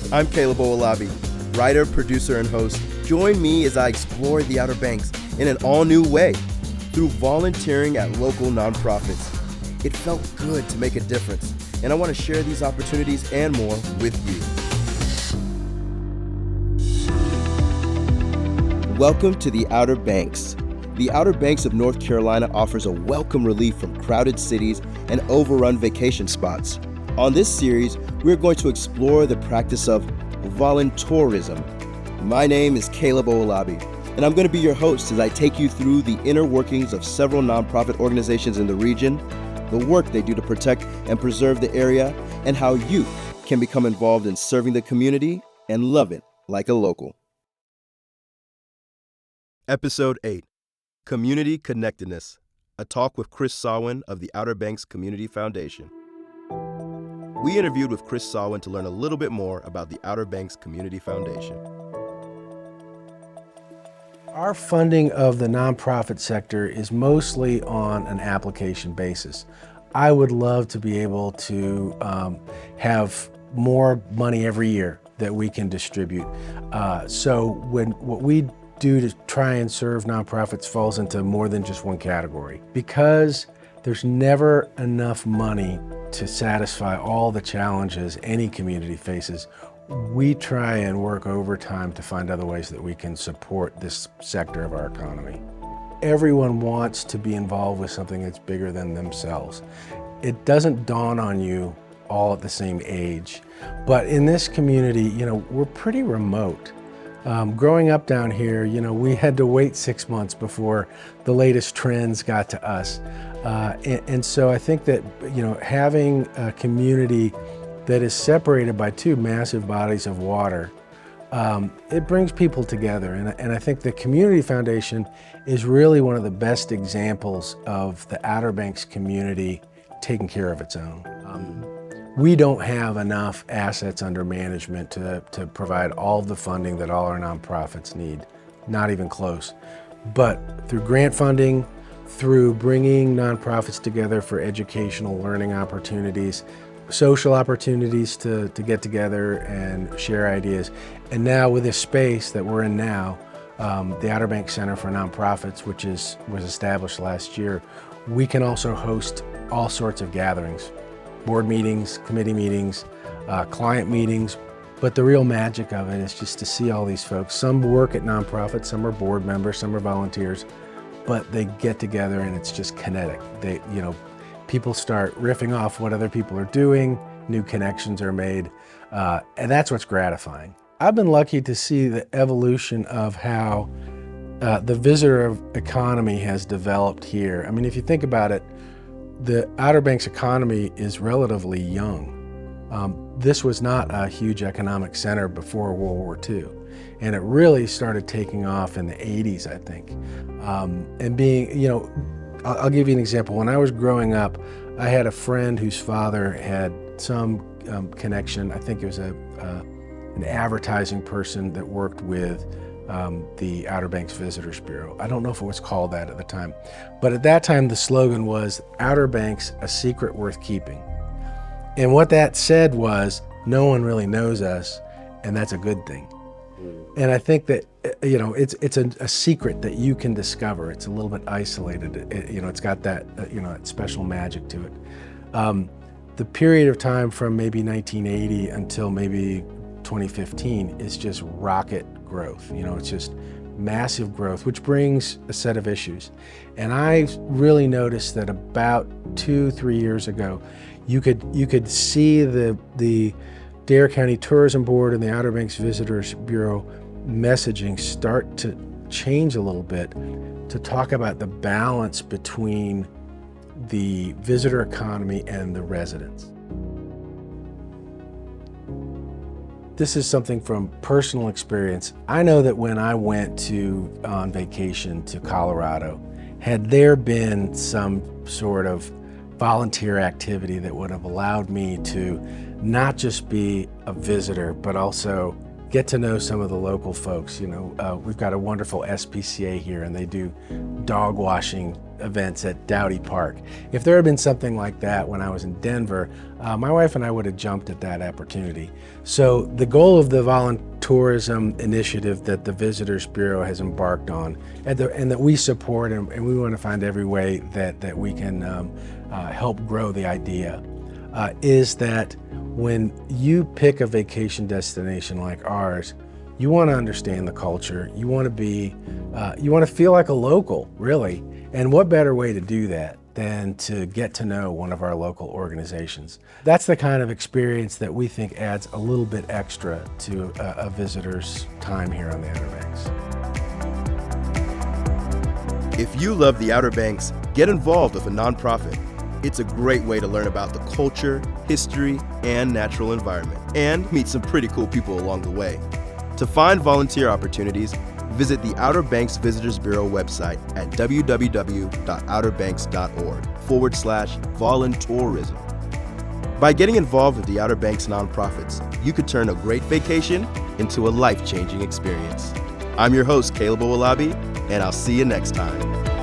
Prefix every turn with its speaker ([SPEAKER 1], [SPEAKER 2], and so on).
[SPEAKER 1] I'm Caleb Olabi, writer, producer, and host. Join me as I explore the Outer Banks in an all-new way through volunteering at local nonprofits. It felt good to make a difference, and I want to share these opportunities and more with you. Welcome to the Outer Banks. The Outer Banks of North Carolina offers a welcome relief from crowded cities and overrun vacation spots. On this series, we're going to explore the practice of voluntourism. My name is Caleb Olabi, and I'm going to be your host as I take you through the inner workings of several nonprofit organizations in the region, the work they do to protect and preserve the area, and how you can become involved in serving the community and love it like a local. Episode 8, Community Connectedness, a talk with Chris Sawin of the Outer Banks Community Foundation. We interviewed with Chris Sawin to learn a little bit more about the Outer Banks Community Foundation.
[SPEAKER 2] Our funding of the nonprofit sector is mostly on an application basis. I would love to be able to have more money every year that we can distribute. So what we do to try and serve nonprofits falls into more than just one category. Because there's never enough money to satisfy all the challenges any community faces, we try and work overtime to find other ways that we can support this sector of our economy. Everyone wants to be involved with something that's bigger than themselves. It doesn't dawn on you all at the same age, but in this community, we're pretty remote. Growing up down here, we had to wait 6 months before the latest trends got to us. And so I think that, having a community that is separated by two massive bodies of water, it brings people together. And I think the Community Foundation is really one of the best examples of the Outer Banks community taking care of its own. We don't have enough assets under management to provide all the funding that all our nonprofits need, not even close. But through grant funding, through bringing nonprofits together for educational learning opportunities, social opportunities to get together and share ideas, and now with this space that we're in now, the Outer Banks Center for Nonprofits, which was established last year, we can also host all sorts of gatherings. Board meetings, committee meetings, client meetings, but the real magic of it is just to see all these folks. Some work at nonprofits, some are board members, some are volunteers, but they get together and it's just kinetic. People start riffing off what other people are doing, new connections are made, and that's what's gratifying. I've been lucky to see the evolution of how the visitor economy has developed here. I mean, if you think about it, the Outer Banks economy is relatively young. This was not a huge economic center before World War II, and it really started taking off in the 80s, I think. And being, I'll give you an example. When I was growing up, I had a friend whose father had some connection. I think it was an advertising person that worked with the Outer Banks Visitors Bureau. I don't know if it was called that at the time, but at that time the slogan was Outer Banks, a secret worth keeping. And what that said was, no one really knows us, and that's a good thing. And I think that, it's a secret that you can discover. It's a little bit isolated. It's got that, that special magic to it. The period of time from maybe 1980 until maybe 2015 is just rocket growth. It's just massive growth, which brings a set of issues. And I really noticed that about 2-3 years ago, you could see the Dare County Tourism Board and the Outer Banks Visitors Bureau messaging start to change a little bit to talk about the balance between the visitor economy and the residents. This is something from personal experience. I know that when I went on vacation to Colorado, had there been some sort of volunteer activity that would have allowed me to not just be a visitor, but also get to know some of the local folks. We've got a wonderful SPCA here, and they do dog washing events at Dowdy Park. If there had been something like that when I was in Denver, my wife and I would have jumped at that opportunity. So the goal of the Voluntourism initiative that the Visitors Bureau has embarked on, and that we support, and we want to find every way that we can help grow the idea, is that when you pick a vacation destination like ours, you want to understand the culture. You want to feel like a local, really. And what better way to do that than to get to know one of our local organizations? That's the kind of experience that we think adds a little bit extra to a visitor's time here on the Outer Banks.
[SPEAKER 1] If you love the Outer Banks, get involved with a nonprofit. It's a great way to learn about the culture, history, and natural environment, and meet some pretty cool people along the way. To find volunteer opportunities, visit the Outer Banks Visitors Bureau website at www.outerbanks.org/voluntourism. By getting involved with the Outer Banks nonprofits, you could turn a great vacation into a life-changing experience. I'm your host, Caleb Owolabi, and I'll see you next time.